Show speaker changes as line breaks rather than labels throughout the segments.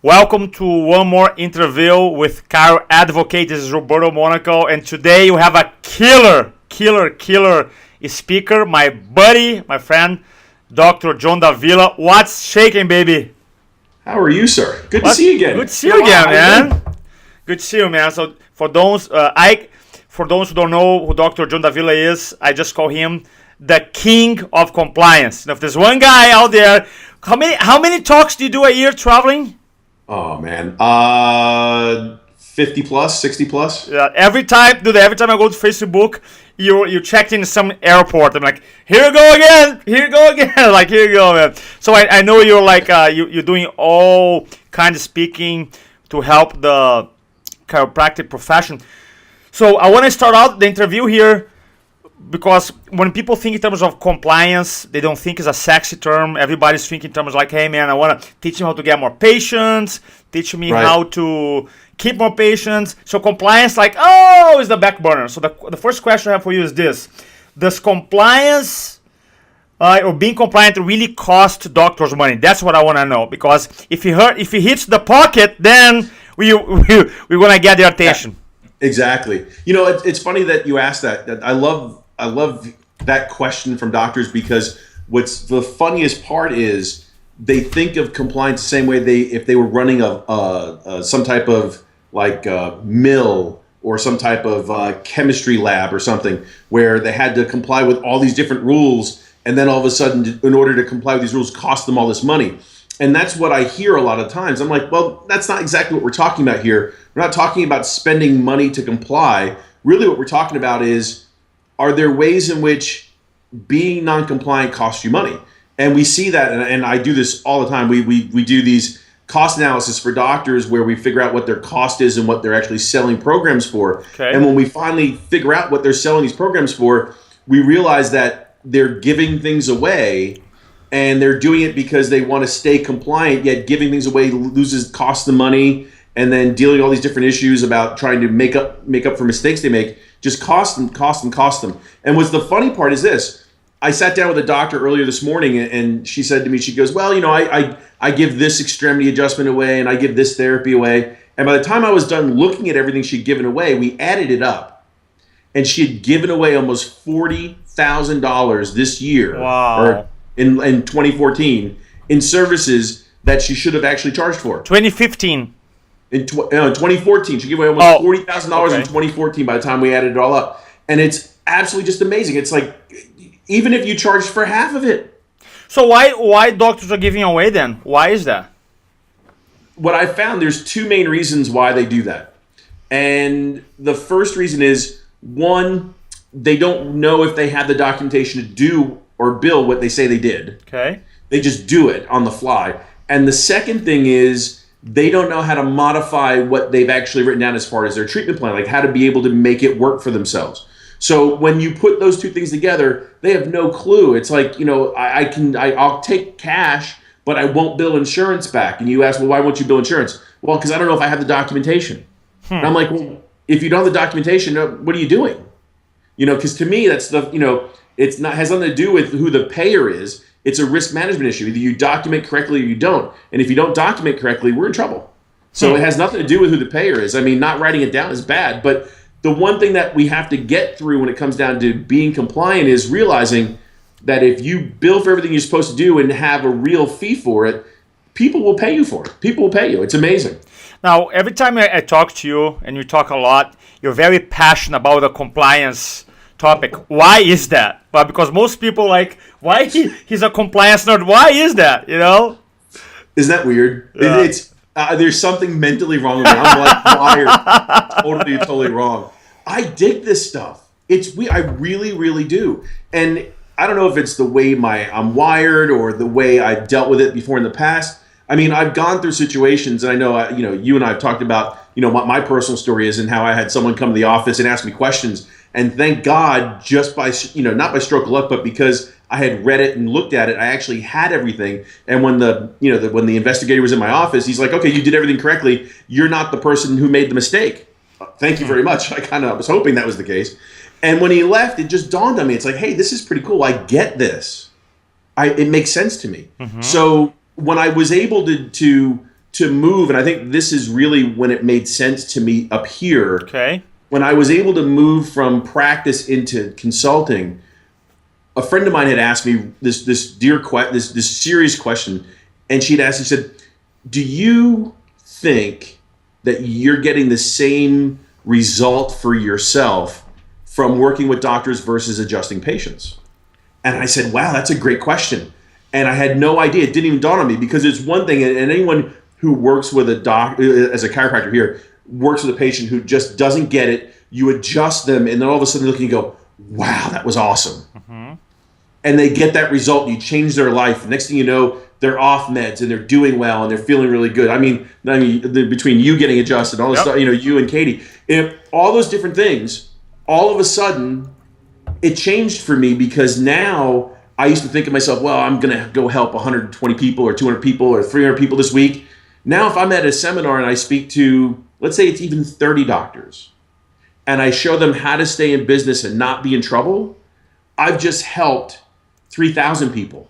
Welcome to one more interview with Chiro Advocate. This is Roberto Monaco, and today you have a killer speaker, my buddy, my friend, Dr. John Davila. What's shaking, baby?
How are you, sir? Good to see you again.
Good to see you again, man. Good to see you, man. So for those who don't know who Dr. John Davila is, I just call him the king of compliance. If there's one guy out there, how many talks do you do a year traveling?
Oh man, 50 plus, 60 plus.
Yeah, every time I go to Facebook, you checked in some airport. I'm like, here you go again, like here you go, man. So I know you're like you're doing all kinds of speaking to help the chiropractic profession. So I want to start out the interview here because when people think in terms of compliance, they don't think it's a sexy term. Everybody's thinking in terms of like, hey man, I want to teach them how to get more patients, teach me how to keep more patients. So compliance, like, is the back burner. So the first question I have for you is this: does compliance or being compliant really cost doctors money? That's what I want to know, because if he hits the pocket, then we're gonna get their attention.
Exactly. You know, it's funny that you asked that. I love that question from doctors, because what's the funniest part is they think of compliance the same way if they were running some type of like mill or some type of chemistry lab or something, where they had to comply with all these different rules, and then all of a sudden, in order to comply with these rules, cost them all this money. And that's what I hear a lot of times. I'm like, well, that's not exactly what we're talking about here. We're not talking about spending money to comply. Really what we're talking about is, are there ways in which being non-compliant costs you money? And we see that, and I do this all the time. We do these cost analysis for doctors where we figure out what their cost is and what they're actually selling programs for. Okay. And when we finally figure out what they're selling these programs for, we realize that they're giving things away, and they're doing it because they want to stay compliant, yet giving things away costs them money, and then dealing with all these different issues about trying to make up for mistakes they make just cost them. And what's the funny part is this: I sat down with a doctor earlier this morning, and she said to me, she goes, well, you know, I give this extremity adjustment away, and I give this therapy away. And by the time I was done looking at everything she'd given away, we added it up, and she had given away almost $40,000 this year.
Wow.
Or in 2014 in services that she should have actually charged for.
2015.
In 2014, she gave away almost $40,000 in 2014 by the time we added it all up. And it's absolutely just amazing. It's like, even if you charged for half of it.
So why doctors are giving away then? Why is that?
What I found, there's two main reasons why they do that. And the first reason is, one, they don't know if they have the documentation to do or bill what they say they did.
Okay.
They just do it on the fly. And the second thing is, they don't know how to modify what they've actually written down as far as their treatment plan, like how to be able to make it work for themselves. So when you put those two things together, they have no clue. It's like, you know, I'll take cash, but I won't bill insurance back. And you ask, well, why won't you bill insurance? Well, because I don't know if I have the documentation. And I'm like, well, if you don't have the documentation, what are you doing? You know, because to me, that's the, you know, has nothing to do with who the payer is. It's a risk management issue. Either you document correctly or you don't. And if you don't document correctly, we're in trouble. So it has nothing to do with who the payer is. I mean, not writing it down is bad. But the one thing that we have to get through when it comes down to being compliant is realizing that if you bill for everything you're supposed to do and have a real fee for it, people will pay you for it. People will pay you. It's amazing.
Now, every time I talk to you, and you talk a lot, you're very passionate about the compliance topic. Why is that? But because most people like, why he's a compliance nerd? Why is that? You know?
Isn't that weird? Yeah. It's there's something mentally wrong with me. I'm like wired totally wrong. I dig this stuff. I really do. And I don't know if it's the way I'm wired or the way I've dealt with it before in the past. I mean, I've gone through situations, and I know, you know, you and I have talked about, you know, what my personal story is and how I had someone come to the office and ask me questions. And thank God, just by, you know, not by stroke of luck, but because I had read it and looked at it, I actually had everything. And when when the investigator was in my office, he's like, okay, you did everything correctly. You're not the person who made the mistake. Thank you very much. I was hoping that was the case. And when he left, it just dawned on me. It's like, hey, this is pretty cool. I get this. It makes sense to me. Mm-hmm. So when I was able to to move, and I think this is really when it made sense to me up here.
Okay.
When I was able to move from practice into consulting, a friend of mine had asked me this serious question, and she'd asked, she said, "Do you think that you're getting the same result for yourself from working with doctors versus adjusting patients?" And I said, "Wow, that's a great question." And I had no idea. It didn't even dawn on me, because it's one thing, and anyone who works with a doc as a chiropractor here works with a patient who just doesn't get it. You adjust them, and then all of a sudden they look and you go, "Wow, that was awesome." Mm-hmm. And they get that result. You change their life. Next thing you know, they're off meds and they're doing well and they're feeling really good. I mean, between you getting adjusted, all this stuff, you and Katie, and all those different things, all of a sudden, it changed for me, because now I used to think of myself, well, I'm going to go help 120 people or 200 people or 300 people this week. Now, if I'm at a seminar and I speak to, let's say it's even 30 doctors, and I show them how to stay in business and not be in trouble, I've just helped 3,000 people.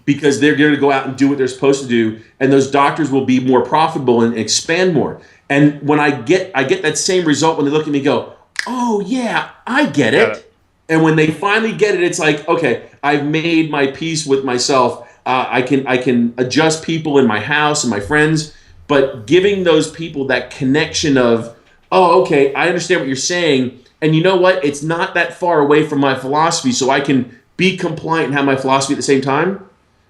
Because they're going to go out and do what they're supposed to do, and those doctors will be more profitable and expand more. And when I get that same result when they look at me and go, "Oh yeah, I get it." And when they finally get it, it's like, okay, I've made my peace with myself. I can adjust people in my house and my friends, but giving those people that connection of, oh, okay, I understand what you're saying, and you know what? It's not that far away from my philosophy, so I can be compliant and have my philosophy at the same time.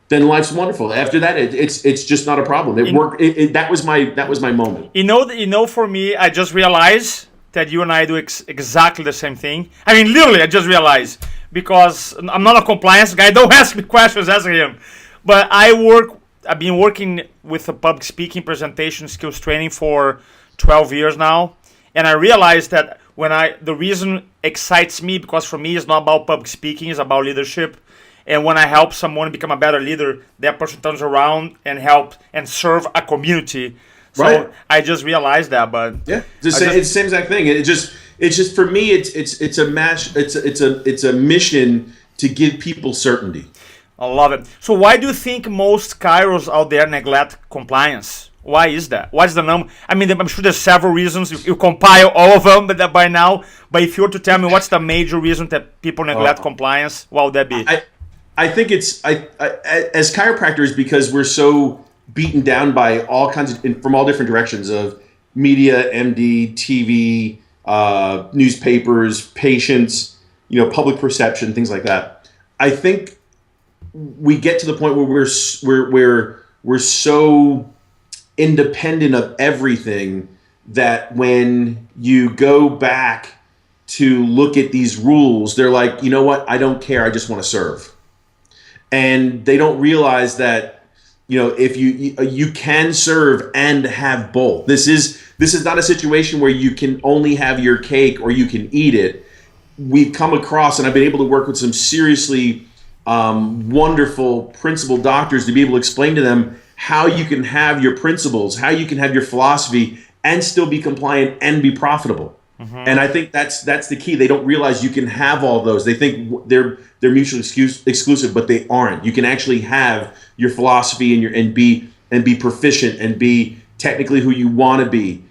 Then life's wonderful. After that, it's just not a problem. It worked. That was my moment.
For me, I just realized that you and I do exactly the same thing. I mean, literally, I just realized, because I'm not a compliance guy. Don't ask me questions, ask him. But I've been working with a public speaking presentation skills training for 12 years now, and I realized that the reason excites me, because for me it's not about public speaking, it's about leadership. And when I help someone become a better leader, that person turns around and help and serve a community. So
right.
I just realized that, but
yeah, it's the same exact thing. It's just for me, it's a match. It's a mission to give people certainty.
I love it. So why do you think most chiros out there neglect compliance? Why is that? What's the number? I mean, I'm sure there's several reasons. You compile all of them by now. But if you were to tell me what's the major reason that people neglect compliance, what would that be?
I think it's as chiropractors, because we're so beaten down by all kinds of from all different directions of media, MD, TV, newspapers, patients, public perception, things like that. I think we get to the point where we're so independent of everything that when you go back to look at these rules, they're like, you know what? I don't care. I just want to serve. And they don't realize that, if you can serve and have both. This is not a situation where you can only have your cake or you can eat it. We've come across, and I've been able to work with some seriously wonderful principled doctors to be able to explain to them how you can have your principles, how you can have your philosophy and still be compliant and be profitable. Mm-hmm. And I think that's the key. They don't realize you can have all those. They think they're mutually exclusive, but they aren't. You can actually have your philosophy and be proficient and be technically who you want to be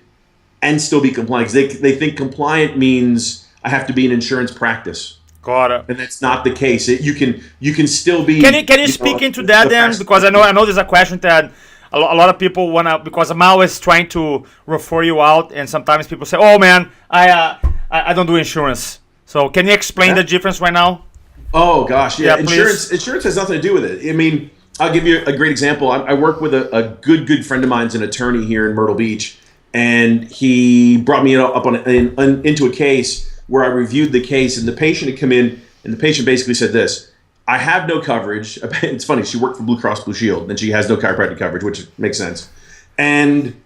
and still be compliant. Because they think compliant means I have to be in insurance practice.
Got it.
And that's not the case. You can still be.
Can you speak into that then? Because I know there's a question that a lot of people want to, because I'm always trying to refer you out, and sometimes people say, "Oh man, I don't do insurance." So can you explain the difference right now?
Oh gosh, yeah.
Please.
Insurance has nothing to do with it. I mean, I'll give you a great example. I work with a good friend of mine's an attorney here in Myrtle Beach, and he brought me up into a case where I reviewed the case, and the patient had come in, and the patient basically said this: I have no coverage. It's funny, she worked for Blue Cross Blue Shield, and she has no chiropractic coverage, which makes sense. And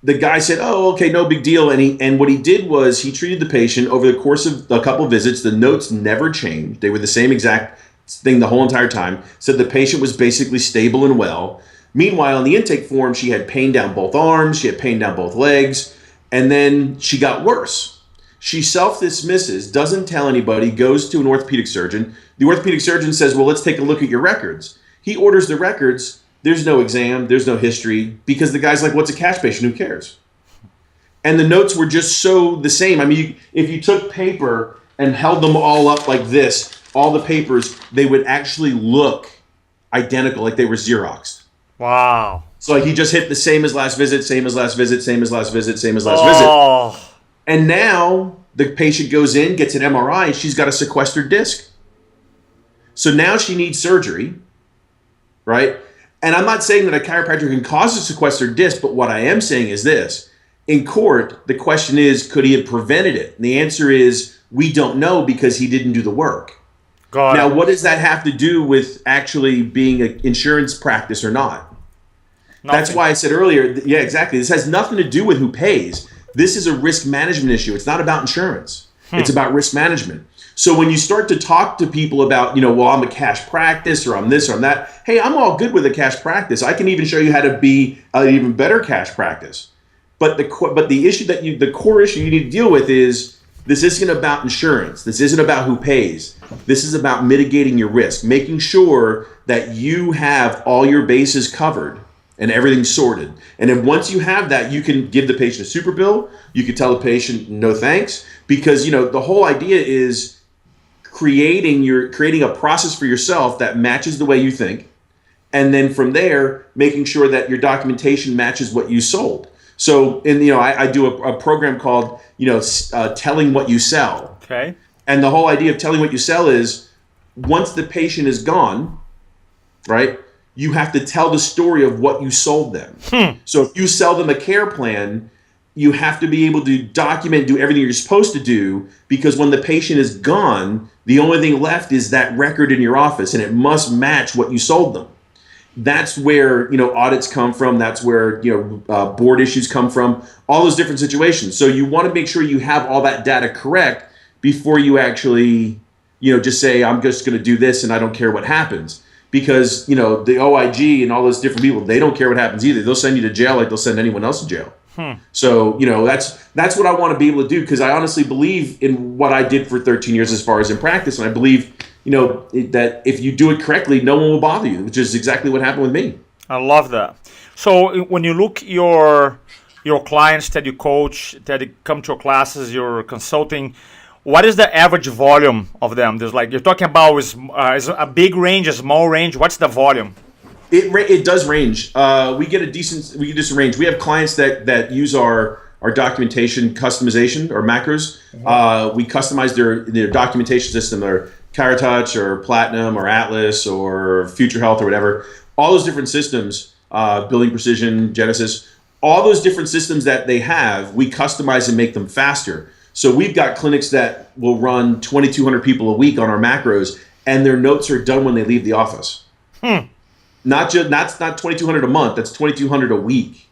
the guy said, "Oh, okay, no big deal." And what he did was he treated the patient over the course of a couple of visits. The notes never changed. They were the same exact thing the whole entire time. Said the patient was basically stable and well. Meanwhile, in the intake form, she had pain down both arms, she had pain down both legs, and then she got worse. She self-dismisses, doesn't tell anybody, goes to an orthopedic surgeon. The orthopedic surgeon says, "Well, let's take a look at your records." He orders the records. There's no exam. There's no history because the guy's like, what's a cash patient? Who cares? And the notes were just so the same. I mean, if you took paper and held them all up like this, all the papers, they would actually look identical, like they were Xeroxed.
Wow.
So like he just hit the same as last visit, same as last visit, same as last visit, same as last visit. And now the patient goes in, gets an MRI, and she's got a sequestered disc. So now she needs surgery, right? And I'm not saying that a chiropractor can cause a sequestered disc, but what I am saying is this. In court, the question is, could he have prevented it? And the answer is, we don't know because he didn't do the work. Now, what does that have to do with actually being an insurance practice or not? Nothing. That's why I said earlier, yeah, exactly. This has nothing to do with who pays. This is a risk management issue. It's not about insurance. It's about risk management. So when you start to talk to people about, well, I'm a cash practice or I'm this or I'm that, hey, I'm all good with a cash practice. I can even show you how to be an even better cash practice. But the issue the core issue you need to deal with is this isn't about insurance. This isn't about who pays. This is about mitigating your risk, making sure that you have all your bases covered and everything's sorted. And then once you have that, you can give the patient a super bill. You can tell the patient no thanks, because the whole idea is creating a process for yourself that matches the way you think, and then from there making sure that your documentation matches what you sold. So I do a program called telling what you sell.
Okay.
And the whole idea of telling what you sell is once the patient is gone, right, you have to tell the story of what you sold them. So if you sell them a care plan, you have to be able to document, do everything you're supposed to do, because when the patient is gone, the only thing left is that record in your office, and it must match what you sold them. That's where audits come from. That's where board issues come from. All those different situations. So you want to make sure you have all that data correct before you actually just say, I'm just going to do this and I don't care what happens. Because the OIG and all those different people, they don't care what happens either. They'll send you to jail like they'll send anyone else to jail. So that's what I want to be able to do, because I honestly believe in what I did for 13 years as far as in practice, and I believe that if you do it correctly, no one will bother you, which is exactly what happened with me.
I love that. So when you look your clients that you coach, that come to your classes, you're consulting, what is the average volume of them? There's you're talking about is a big range, a small range. What's the volume?
It does range. We get a decent range. We have clients that use our documentation customization or macros. We customize their documentation system, their ChiroTouch or Platinum or Atlas or Future Health or whatever. All those different systems, Building Precision, Genesis, all those different systems that they have, we customize and make them faster. So we've got clinics that will run 2,200 people a week on our macros, and their notes are done when they leave the office. Not 2,200 a month. That's 2,200 a week.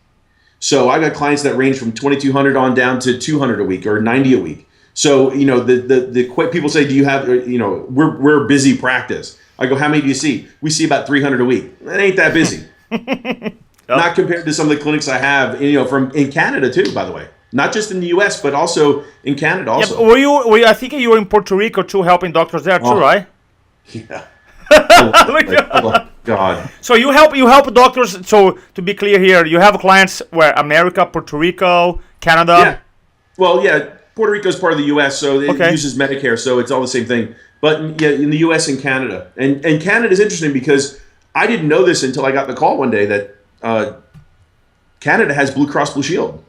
So I got clients that range from 2,200 on down to 200 a week or 90 a week. So the people say, do you have we're a busy practice. I go, how many do you see? We see about 300 a week. It ain't that busy. Not compared to some of the clinics I have, from in Canada too, by the way. Not just in the U.S., but also in Canada. Also,
I think you were in Puerto Rico too, helping doctors there too, right?
Yeah. Oh, God.
So you help doctors. So to be clear here, you have clients where America, Puerto Rico, Canada.
Yeah. Well, yeah. Puerto Rico is part of the U.S., so it uses Medicare, so it's all the same thing. But yeah, in the U.S. and Canada, and Canada is interesting because I didn't know this until I got the call one day that Canada has Blue Cross Blue Shield.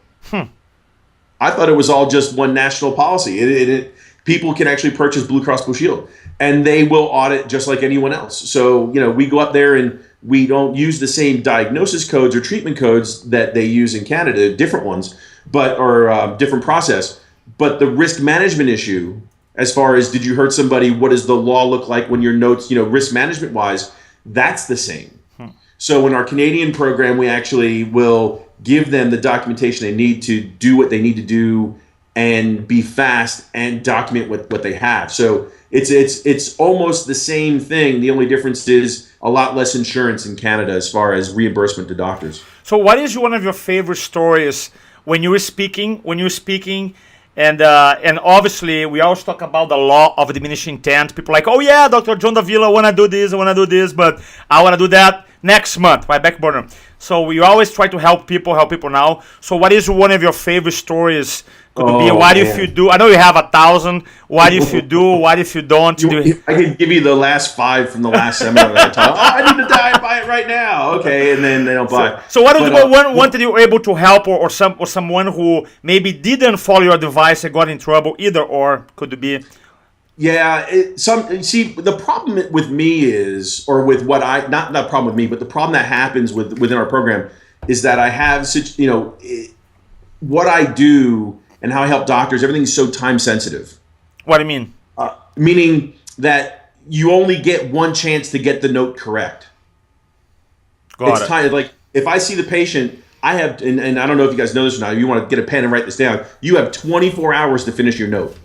I thought it was all just one national policy. People can actually purchase Blue Cross Blue Shield, and they will audit just like anyone else. So we go up there and we don't use the same diagnosis codes or treatment codes that they use in Canada, different ones, or different process. But the risk management issue, as far as did you hurt somebody, what does the law look like when your notes, risk management wise, that's the same. So in our Canadian program, we actually will give them the documentation they need to do what they need to do and be fast and document what they have. So it's almost the same thing. The only difference is a lot less insurance in Canada as far as reimbursement to doctors.
So what is one of your favorite stories when you were speaking? And obviously, we always talk about the law of diminishing intent. People are like, oh yeah, Dr. John Davila, I want to do this, but I want to do that. next month, my back burner. So we always try to help people now. So what is one of your favorite stories? Could be what if you do? I know you have 1,000. What if you do? What if you don't?
I can give you the last 5 from the last seminar that I taught. I need to die and buy it right now. Okay, and then they don't buy.
So what is one that you were able to help, or someone who maybe didn't follow your advice and got in trouble either, or could it be?
Yeah, see, the problem with me is, or with what not the problem with me, but the problem that happens within our program is that I have such, what I do and how I help doctors, everything's so time sensitive.
What do you mean?
Meaning that you only get one chance to get the note correct. It's time, like if I see the patient, I have, and I don't know if you guys know this or not, if you want to get a pen and write this down, you have 24 hours to finish your note.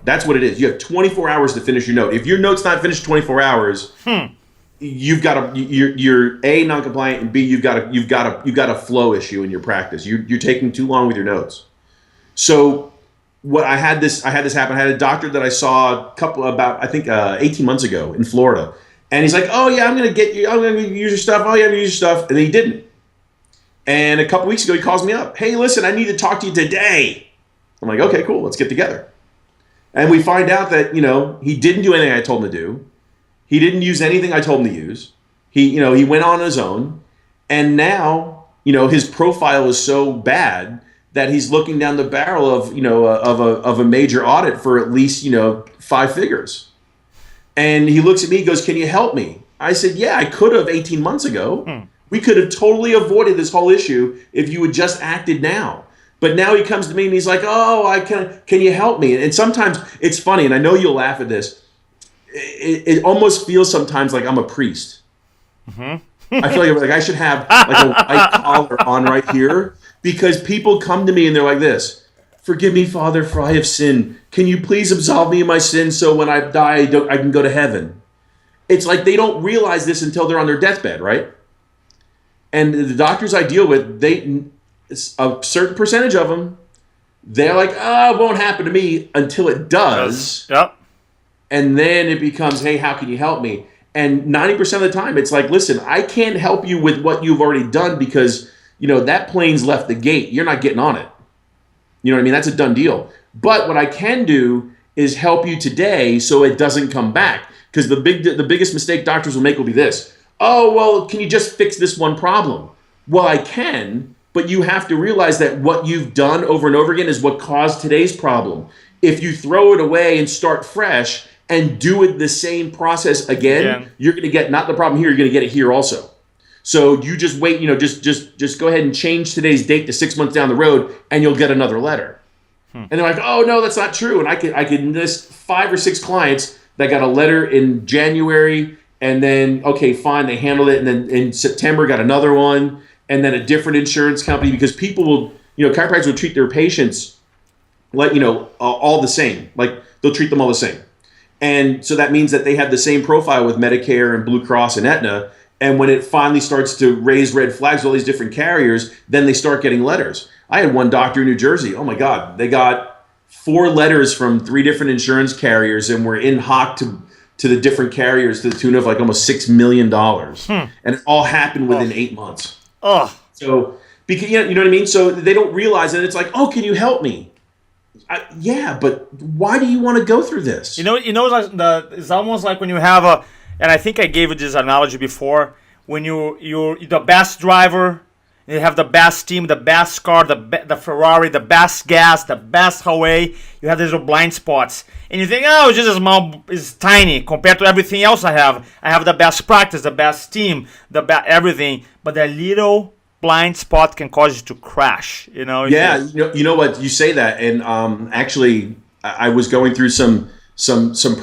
That's what it is. You have 24 hours to finish your note. If your note's not finished 24 hours, you've got you're A, non-compliant, and B, you've got a flow issue in your practice. You're taking too long with your notes. So what I had this happen. I had a doctor that I saw about 18 months ago in Florida, and he's like, "Oh yeah, I'm gonna use your stuff. Oh yeah, I'm gonna use your stuff," and then he didn't. And a couple weeks ago, he calls me up. "Hey, listen, I need to talk to you today." I'm like, "Okay, cool. Let's get together." And we find out that, he didn't do anything I told him to do. He didn't use anything I told him to use. He went on his own. And now, his profile is so bad that he's looking down the barrel of a major audit for at least, 5 figures. And he looks at me, he goes, "Can you help me?" I said, "Yeah, I could have 18 months ago. We could have totally avoided this whole issue if you had just acted now." But now he comes to me and he's like, "Oh, can you help me?" And sometimes it's funny, and I know you'll laugh at this. It almost feels sometimes like I'm a priest. I feel like I should have like a white collar on right here, because people come to me and they're like this: "Forgive me, Father, for I have sinned. Can you please absolve me of my sins so when I die I can go to heaven?" It's like they don't realize this until they're on their deathbed, right? And the doctors I deal with, a certain percentage of them, they're like, "Oh, it won't happen to me," until it does.
Yep.
And then it becomes, "Hey, how can you help me?" And 90% of the time, it's like, "Listen, I can't help you with what you've already done because, that plane's left the gate. You're not getting on it." You know what I mean? That's a done deal. But what I can do is help you today so it doesn't come back. Because the biggest mistake doctors will make will be this: "Oh, well, can you just fix this one problem?" Well, I can. But you have to realize that what you've done over and over again is what caused today's problem. If you throw it away and start fresh and do it the same process again, you're going to get not the problem here, you're going to get it here also. So you just wait, just go ahead and change today's date to 6 months down the road, and you'll get another letter. And they're like, "Oh no, that's not true." And I can list 5 or 6 clients that got a letter in January, and then okay, fine, they handled it, and then in September got another one. And then a different insurance company, because people will, chiropractors will treat their patients like, all the same. Like they'll treat them all the same. And so that means that they have the same profile with Medicare and Blue Cross and Aetna. And when it finally starts to raise red flags, all these different carriers, then they start getting letters. I had one doctor in New Jersey. Oh my God, they got 4 letters from 3 different insurance carriers, and were in hoc to the different carriers to the tune of like almost $6 million. And it all happened within 8 months. So, because you know what I mean? So they don't realize it. It's like, "Oh, can you help me?" Yeah, but why do you want to go through this?
It's almost like when you have and I think I gave you this analogy before, when you're the best driver, you have the best team, the best car, the Ferrari, the best gas, the best highway, you have these little blind spots. And you think, "Oh, it's just small, it's tiny compared to everything else I have. I have the best practice, the best team, everything." But that little blind spot can cause you to crash.
Yeah, you know what? You say that, and actually, I was going through some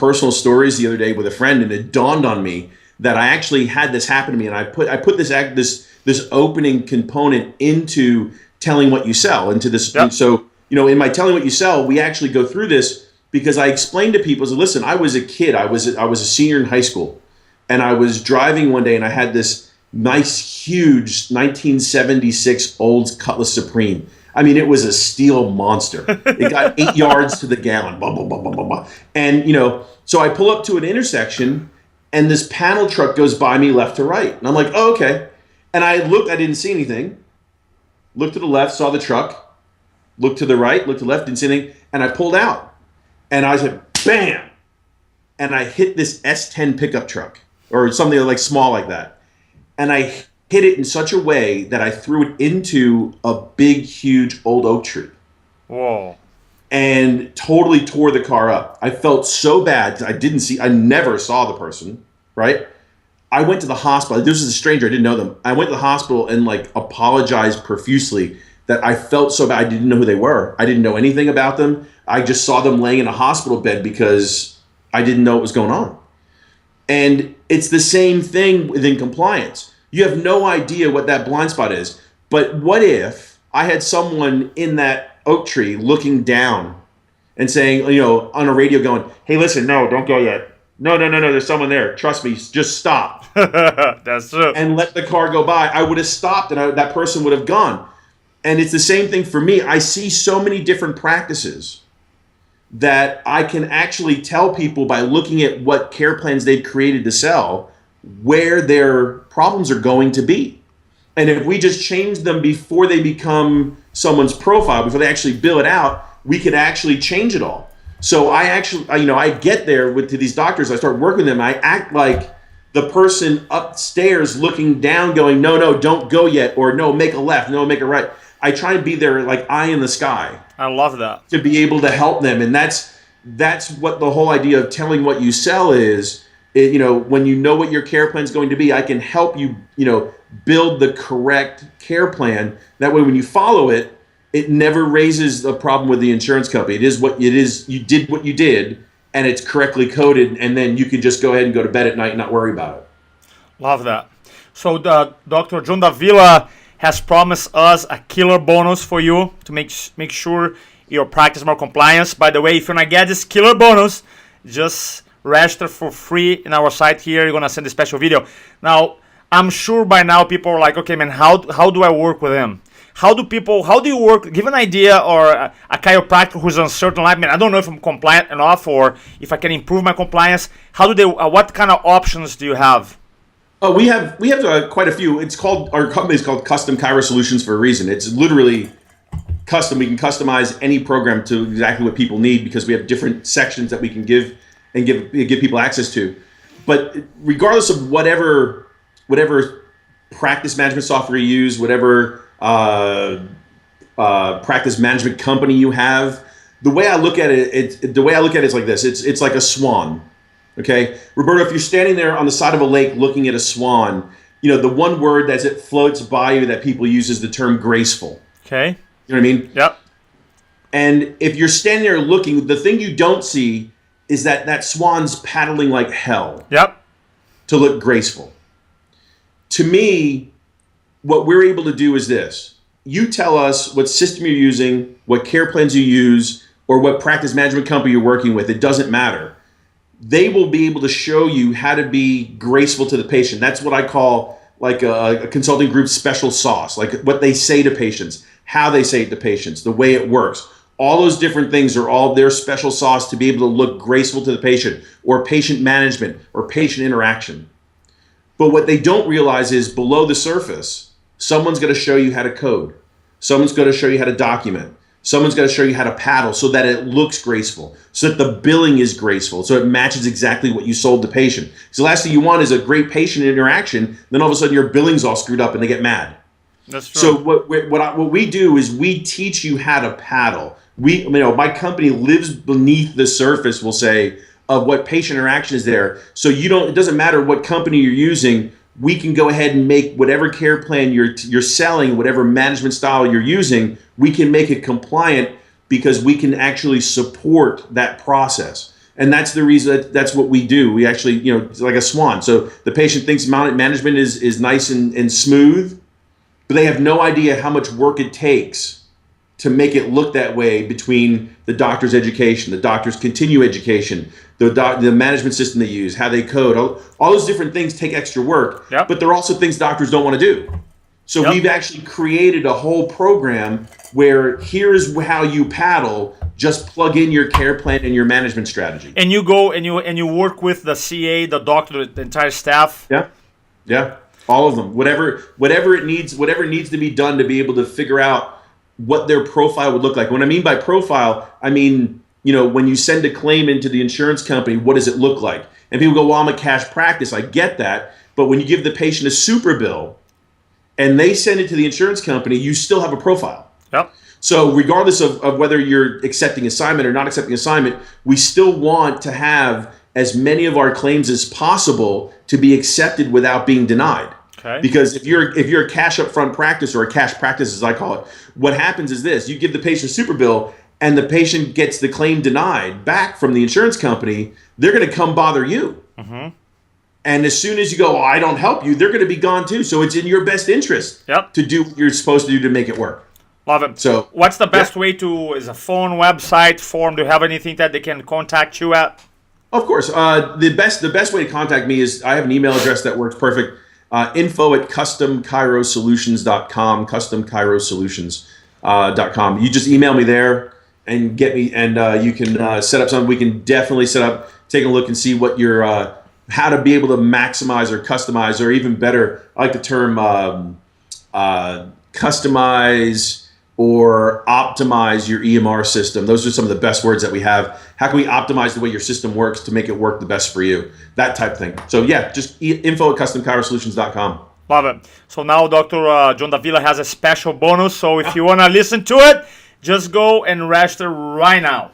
personal stories the other day with a friend, and it dawned on me that I actually had this happen to me, and I put this opening component into telling what you sell, into this. Yep. So in my telling what you sell, we actually go through this. Because I explained to people, so listen, I was a kid. I was a senior in high school, and I was driving one day, and I had this nice, huge 1976 old Cutlass Supreme. I mean, it was a steel monster. It got 8 yards to the gallon. Blah, blah, blah, blah, blah, blah. And so I pull up to an intersection, and this paddle truck goes by me left to right. And I'm like, oh, okay. And I looked, I didn't see anything. Looked to the left, saw the truck. Looked to the right, looked to the left, didn't see anything. And I pulled out. And I said, bam! And I hit this S10 pickup truck or something like small like that. And I hit it in such a way that I threw it into a big, huge old oak tree.
Whoa.
And totally tore the car up. I felt so bad. I never saw the person, right? I went to the hospital. This is a stranger. I didn't know them. I went to the hospital and like apologized profusely that I felt so bad. I didn't know who they were. I didn't know anything about them. I just saw them laying in a hospital bed because I didn't know what was going on. And it's the same thing within compliance. You have no idea what that blind spot is. But what if I had someone in that oak tree looking down and saying, you know, on a radio going, hey, listen, no, don't go yet. No, there's someone there. Trust me, just stop.
That's true.
And let the car go by. I would have stopped and that person would have gone. And it's the same thing for me. I see so many different practices that I can actually tell people by looking at what care plans they've created to sell where their problems are going to be. And if we just change them before they become someone's profile, before they actually bill it out, we could actually change it all. So I get there to these doctors, I start working with them, I act like the person upstairs looking down going, no, don't go yet, or no, make a left, no, make a right. I try to be their like eye in the sky.
I love that.
To be able to help them. And that's what the whole idea of telling what you sell is. When you know what your care plan is going to be, I can help you, build the correct care plan. That way, when you follow it, it never raises a problem with the insurance company. It is what it is. You did what you did, and it's correctly coded, and then you can just go ahead and go to bed at night and not worry about it.
Love that. So Dr. John Davila has promised us a killer bonus for you to make sure your practice more compliance. By the way, if you want to get this killer bonus, just register for free in our site here. You're going to send a special video. Now, I'm sure by now people are like, okay, man, how do I work with him? How do you work? Give an idea, or a chiropractor who's uncertain, like, man, I don't know if I'm compliant enough or if I can improve my compliance. What kind of options do you have?
Oh, we have quite a few. Our company is called Custom Chiro Solutions for a reason. It's literally custom. We can customize any program to exactly what people need because we have different sections that we can give people access to. But regardless of whatever practice management software you use, whatever practice management company you have, the way I look at it is like this. It's like a swan. Okay, Roberto, if you're standing there on the side of a lake looking at a swan, the one word as it floats by you that people use is the term graceful.
Okay.
You know what I mean?
Yep.
And if you're standing there looking, the thing you don't see is that swan's paddling like hell.
Yep.
To look graceful. To me, what we're able to do is this. You tell us what system you're using, what care plans you use, or what practice management company you're working with. It doesn't matter. They will be able to show you how to be graceful to the patient. That's what I call like a consulting group's special sauce, like what they say to patients, how they say it to patients, the way it works. All those different things are all their special sauce to be able to look graceful to the patient, or patient management, or patient interaction. But what they don't realize is below the surface, someone's going to show you how to code. Someone's going to show you how to document. Someone's going to show you how to paddle so that it looks graceful, so that the billing is graceful, so it matches exactly what you sold the patient. Because the last thing you want is a great patient interaction, then all of a sudden your billing's all screwed up and they get mad.
That's true.
So what we do is we teach you how to paddle. My company lives beneath the surface, we'll say, of what patient interaction is there. So it doesn't matter what company you're using. We can go ahead and make whatever care plan you're selling, whatever management style you're using, we can make it compliant because we can actually support that process. And that's the reason that's what we do. We actually, it's like a swan. So the patient thinks management is nice and smooth, but they have no idea how much work it takes to make it look that way between the doctor's education, the doctor's continue education, the management system they use, how they code. All those different things take extra work,
yep.
But they're also things doctors don't want to do. So we've actually created a whole program where here's how you paddle, just plug in your care plan and your management strategy.
And you go and you work with the CA, the doctor, the entire staff.
Yeah, all of them. Whatever needs to be done to be able to figure out what their profile would look like. When I mean by profile, I mean, when you send a claim into the insurance company, what does it look like? And people go, well, I'm a cash practice. I get that. But when you give the patient a super bill and they send it to the insurance company, you still have a profile.
Yep.
So regardless of whether you're accepting assignment or not accepting assignment, we still want to have as many of our claims as possible to be accepted without being denied.
Okay.
Because if you're a cash upfront practice, or a cash practice as I call it, what happens is this: you give the patient a super bill and the patient gets the claim denied back from the insurance company, they're going to come bother you. Mm-hmm. And as soon as you go, I don't help you, they're going to be gone too. So it's in your best interest to do what you're supposed to do to make it work.
Love it.
So
what's the best way to, is a phone, website, form? Do you have anything that they can contact you at?
Of course. The best way to contact me is, I have an email address that works perfect. info@customchirosolutions.com, customchirosolutions.com. You just email me there and get me, and you can set up something. We can definitely take a look and see what your, how to be able to maximize or customize, or even better, I like the term customize or optimize your EMR system. Those are some of the best words that we have. How can we optimize the way your system works to make it work the best for you? That type of thing. So yeah, just info@customchirosolutions.com.
Love it. So now Dr. John Davila has a special bonus. So if you want to listen to it, just go and register right now.